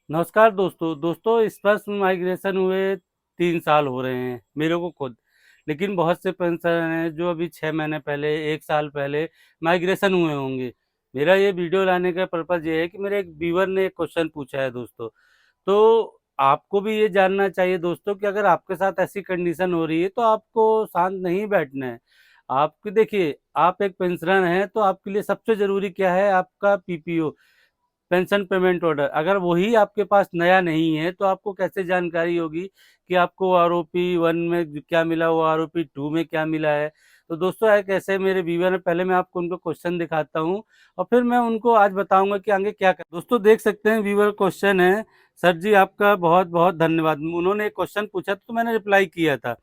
नमस्कार दोस्तों स्पर्श में माइग्रेशन हुए 3 साल हो रहे हैं मेरे को खुद। लेकिन बहुत से पेंशनर हैं जो अभी 6 महीने पहले 1 साल पहले माइग्रेशन हुए होंगे। मेरा ये वीडियो लाने का पर्पज़ ये है कि मेरे एक व्यूअर ने एक क्वेश्चन पूछा है दोस्तों। तो आपको भी ये जानना चाहिए दोस्तों कि अगर आपके साथ ऐसी कंडीशन हो रही है तो आपको शांत नहीं बैठना है। आपकी देखिए, आप एक पेंशनर हैं तो आपके लिए सबसे ज़रूरी क्या है, आपका पीपीओ, पेंशन पेमेंट ऑर्डर। अगर वही आपके पास नया नहीं है तो आपको कैसे जानकारी होगी कि आपको आरओपी 1 में क्या मिला, वो आरओपी 2 में क्या मिला है। तो दोस्तों एक ऐसे मेरे व्यूअर है, पहले मैं आपको उनको क्वेश्चन दिखाता हूँ और फिर मैं उनको आज बताऊंगा कि आगे क्या कर। दोस्तों देख सकते हैं व्यूअर क्वेश्चन है। सर जी आपका बहुत बहुत धन्यवाद। उन्होंने एक क्वेश्चन पूछा तो मैंने रिप्लाई किया था।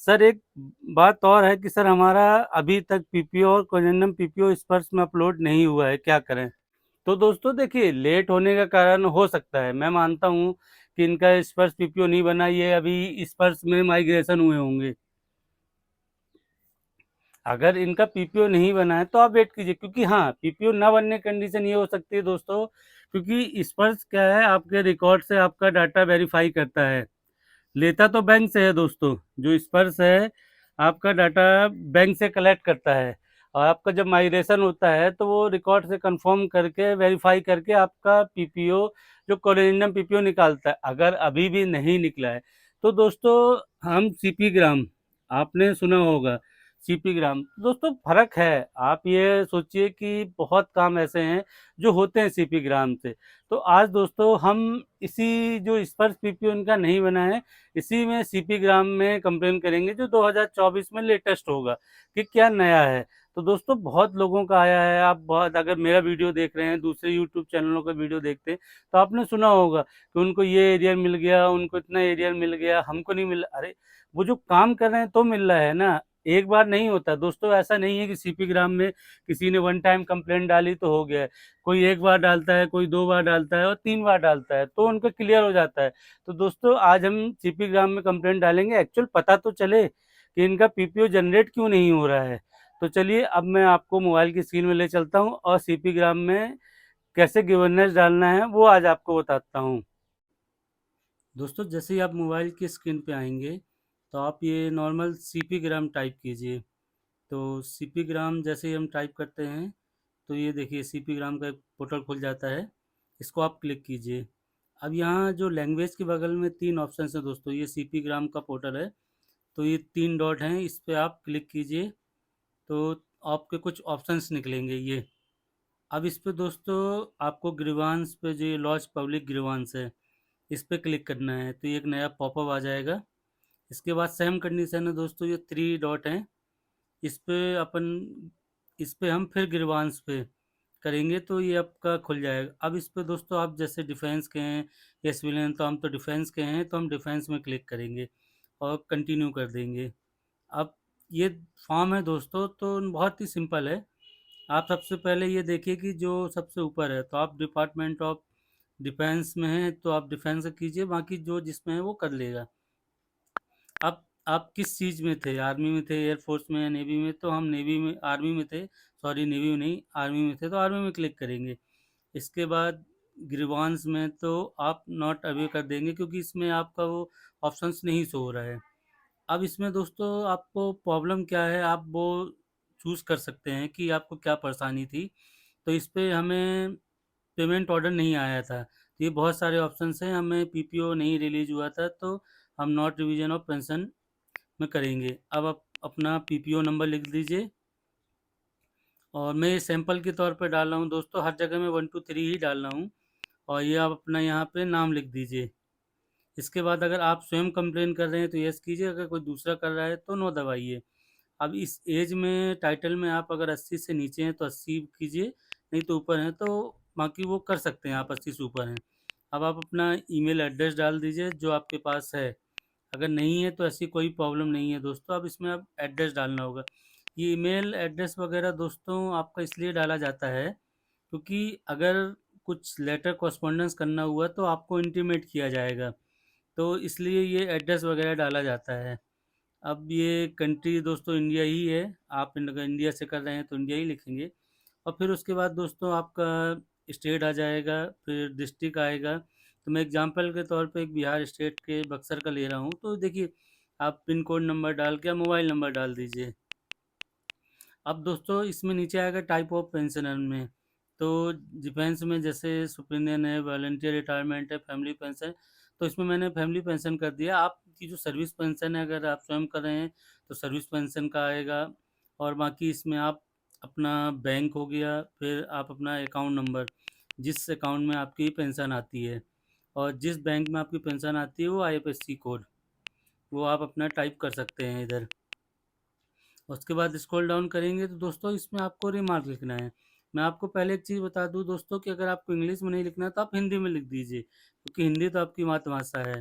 सर एक बात और है कि सर हमारा अभी तक पीपीओ और कोजेंडम पीपीओ स्पर्श में अपलोड नहीं हुआ है, क्या करें। तो दोस्तों देखिए, लेट होने का कारण हो सकता है, मैं मानता हूँ कि इनका स्पर्श पीपीओ नहीं बना, ये अभी स्पर्श में माइग्रेशन हुए होंगे। अगर इनका पीपीओ नहीं बना है तो आप वेट कीजिए, क्योंकि हाँ, पीपीओ ना बनने की कंडीशन ये हो सकती है दोस्तों, क्योंकि स्पर्श क्या है, आपके रिकॉर्ड से आपका डाटा वेरीफाई करता है। लेता तो बैंक से है दोस्तों, जो स्पर्श है आपका डाटा बैंक से कलेक्ट करता है। और आपका जब माइग्रेशन होता है तो वो रिकॉर्ड से कंफर्म करके वेरीफाई करके आपका पीपीओ, जो कोलिजियम पीपीओ निकालता है। अगर अभी भी नहीं निकला है तो दोस्तों हम सीपी ग्राम, आपने सुना होगा सीपी ग्राम, दोस्तों फर्क है। आप ये सोचिए कि बहुत काम ऐसे हैं जो होते हैं सीपी ग्राम से। तो आज दोस्तों हम इसी जो स्पर्श पीपीओ इनका नहीं बना है, इसी में सीपी ग्राम में कंप्लेन करेंगे जो 2024 में लेटेस्ट होगा कि क्या नया है। तो दोस्तों बहुत लोगों का आया है, आप बहुत अगर मेरा वीडियो देख रहे हैं, दूसरे यूट्यूब चैनलों का वीडियो देखते हैं तो आपने सुना होगा कि उनको ये एरियर मिल गया, उनको इतना एरियर मिल गया, हमको नहीं मिला। अरे वो जो काम कर रहे हैं तो मिल रहा है ना, एक बार नहीं होता दोस्तों। ऐसा नहीं है कि सीपी ग्राम में किसी ने वन टाइम कंप्लेंट डाली तो हो गया है। कोई एक बार डालता है, कोई 2 बार डालता है और 3 बार डालता है तो उनका क्लियर हो जाता है। तो दोस्तों आज हम सीपी ग्राम में कंप्लेंट डालेंगे, एक्चुअल पता तो चले कि इनका पीपीओ जनरेट क्यों नहीं हो रहा है। तो चलिए अब मैं आपको मोबाइल की स्क्रीन में ले चलता हूँ और सीपी ग्राम में कैसे गिवर्नेंस डालना है वो आज आपको बताता हूँ। दोस्तों जैसे ही आप मोबाइल की स्क्रीन पे आएंगे तो आप ये नॉर्मल सीपी ग्राम टाइप कीजिए। तो सीपी ग्राम जैसे ही हम टाइप करते हैं तो ये देखिए सीपी ग्राम का एक पोर्टल खुल जाता है, इसको आप क्लिक कीजिए। अब यहाँ जो लैंग्वेज के बगल में 3 ऑप्शन है दोस्तों, ये सीपी ग्राम का पोर्टल है, तो ये 3 डॉट हैं, इस पे आप क्लिक कीजिए तो आपके कुछ ऑप्शंस निकलेंगे ये। अब इस पे दोस्तों आपको ग्रीवांस पे, जो ये लॉन्च पब्लिक ग्रीवांस है, इस पे क्लिक करना है तो ये एक नया पॉपअप आ जाएगा। इसके बाद सेम कंडीशन है दोस्तों, ये 3 डॉट हैं, इस पे अपन, इस पे हम फिर ग्रीवांस पे करेंगे तो ये आपका खुल जाएगा। अब इस पे दोस्तों आप जैसे डिफेंस के हैं या सिविलियन, तो हम तो डिफेंस के हैं तो हम डिफेंस में क्लिक करेंगे और कंटिन्यू कर देंगे। अब ये फॉर्म है दोस्तों, तो बहुत ही सिंपल है। आप सबसे पहले ये देखिए कि जो सबसे ऊपर है तो आप डिपार्टमेंट ऑफ डिफेंस में हैं तो आप डिफेंस कीजिए, बाकी जो जिसमें है वो कर लेगा। अब आप किस चीज़ में थे, आर्मी में थे, एयरफोर्स में या नेवी में, तो हम नेवी में, आर्मी में थे, सॉरी नेवी में नहीं, आर्मी में थे तो आर्मी में क्लिक करेंगे। इसके बाद ग्रीवांस में तो आप नॉट अवे कर देंगे क्योंकि इसमें आपका वो ऑप्शंस नहीं शो हो रहा है। अब इसमें दोस्तों आपको प्रॉब्लम क्या है, आप वो चूज़ कर सकते हैं कि आपको क्या परेशानी थी। तो इस पे हमें पेमेंट ऑर्डर नहीं आया था, तो ये बहुत सारे ऑप्शंस हैं, हमें पीपीओ नहीं रिलीज हुआ था तो हम नॉट रिवीजन ऑफ पेंशन में करेंगे। अब आप अपना पीपीओ नंबर लिख दीजिए, और मैं सैंपल के तौर पे डाल रहा हूँ दोस्तों, हर जगह मैं 1 2 3 ही डाल रहा हूँ। और ये आप अपना यहाँ पे नाम लिख दीजिए। इसके बाद अगर आप स्वयं कंप्लेन कर रहे हैं तो यस कीजिए, अगर कोई दूसरा कर रहा है तो नो दबाइए। अब इस एज में टाइटल में आप अगर 80 से नीचे हैं तो 80 कीजिए, नहीं तो ऊपर हैं तो बाकी वो कर सकते हैं, आप 80 से ऊपर हैं। अब आप अपना ईमेल एड्रेस डाल दीजिए जो आपके पास है, अगर नहीं है तो ऐसी कोई प्रॉब्लम नहीं है दोस्तों। अब इसमें आप एड्रेस डालना होगा। ये ईमेल एड्रेस वगैरह दोस्तों आपका इसलिए डाला जाता है क्योंकि अगर कुछ लेटर कॉरस्पॉन्डेंस करना हुआ तो आपको इंटीमेट किया जाएगा, तो इसलिए ये एड्रेस वगैरह डाला जाता है। अब ये कंट्री दोस्तों इंडिया ही है, आप अगर इंडिया से कर रहे हैं तो इंडिया ही लिखेंगे। और फिर उसके बाद दोस्तों आपका स्टेट आ जाएगा, फिर डिस्ट्रिक्ट आएगा, तो मैं एग्जांपल के तौर पे एक बिहार स्टेट के बक्सर का ले रहा हूँ। तो देखिए, आप पिन कोड नंबर डाल के मोबाइल नंबर डाल दीजिए। अब दोस्तों इसमें नीचे आएगा टाइप ऑफ पेंशनर में, तो डिफेंस में जैसे सुप्रीनियन है, वॉलंटियर रिटायरमेंट है, फैमिली पेंशन। तो इसमें मैंने फैमिली पेंशन कर दिया। आपकी जो सर्विस पेंशन है, अगर आप स्वयं कर रहे हैं तो सर्विस पेंशन का आएगा। और बाकी इसमें आप अपना बैंक हो गया, फिर आप अपना अकाउंट नंबर, जिस अकाउंट में आपकी पेंशन आती है और जिस बैंक में आपकी पेंशन आती है, वो आईएफएससी कोड, वो आप अपना टाइप कर सकते हैं इधर। उसके बाद स्क्रॉल डाउन करेंगे तो दोस्तों इसमें आपको रिमार्क लिखना है। मैं आपको पहले एक चीज़ बता दूं दोस्तों कि अगर आपको इंग्लिश में नहीं लिखना तो आप हिंदी में लिख दीजिए, क्योंकि हिंदी तो आपकी मातृभाषा है।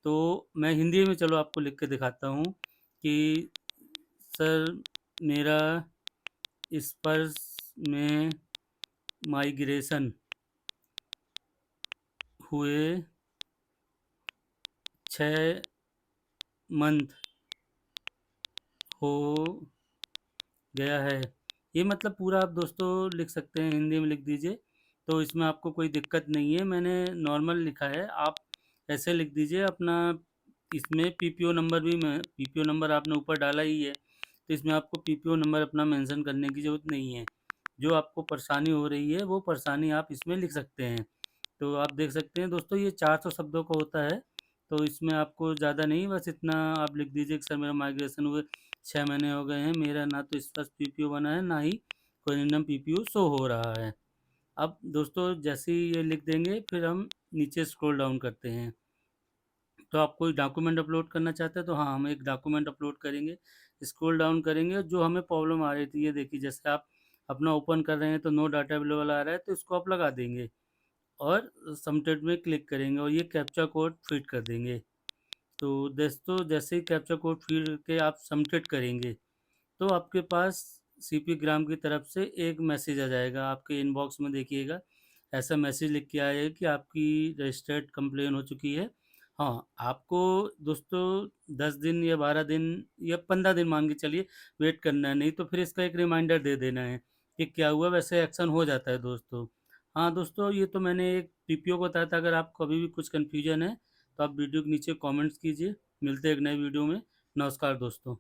तो मैं हिंदी में चलो आपको लिख के दिखाता हूँ कि सर, मेरा स्पर्श में माइग्रेशन हुए 6 मंथ हो गया है। ये मतलब पूरा आप दोस्तों लिख सकते हैं, हिंदी में लिख दीजिए। तो इसमें आपको कोई दिक्कत नहीं है, मैंने नॉर्मल लिखा है, आप ऐसे लिख दीजिए अपना। इसमें पीपीओ नंबर भी, मैं पीपीओ नंबर आपने ऊपर डाला ही है, तो इसमें आपको पीपीओ नंबर अपना मेंशन करने की ज़रूरत नहीं है। जो आपको परेशानी हो रही है वो परेशानी आप इसमें लिख सकते हैं। तो आप देख सकते हैं दोस्तों, ये 400 शब्दों का होता है। तो इसमें आपको ज़्यादा नहीं, बस इतना आप लिख दीजिए कि सर, मेरा माइग्रेशन हुए 6 महीने हो गए हैं, मेरा ना तो इस पर पीपीओ बना है, ना ही कोई निम्न पीपीओ शो हो रहा है। अब दोस्तों जैसे ही ये लिख देंगे, फिर हम नीचे स्क्रॉल डाउन करते हैं। तो आप कोई डॉक्यूमेंट अपलोड करना चाहते हैं तो हाँ, हम एक डॉक्यूमेंट अपलोड करेंगे। स्क्रॉल डाउन करेंगे, जो हमें प्रॉब्लम आ रही थी, ये देखिए, जैसे आप अपना ओपन कर रहे हैं तो नो डाटा अवेलेबल आ रहा है, तो इसको आप लगा देंगे और सबमिट में क्लिक करेंगे और ये कैप्चा कोड फिट कर देंगे। तो दोस्तों जैसे ही कैप्चा कोड फिट करके आप सबमिट करेंगे, तो आपके पास सीपी ग्राम की तरफ से एक मैसेज आ जाएगा, आपके इनबॉक्स में देखिएगा। ऐसा मैसेज लिख के आएगा कि आपकी रजिस्टर्ड कंप्लेन हो चुकी है। हाँ, आपको दोस्तों 10 दिन या 12 दिन या 15 दिन मान के चलिए वेट करना है, नहीं तो फिर इसका एक रिमाइंडर दे देना है कि क्या हुआ, वैसे एक्शन हो जाता है दोस्तों। हाँ दोस्तों, ये तो मैंने एक पीपीओ को बताया था। अगर आपको अभी भी कुछ कन्फ्यूजन है तो आप वीडियो के नीचे कमेंट्स कीजिए। मिलते हैं एक नए वीडियो में। नमस्कार दोस्तों।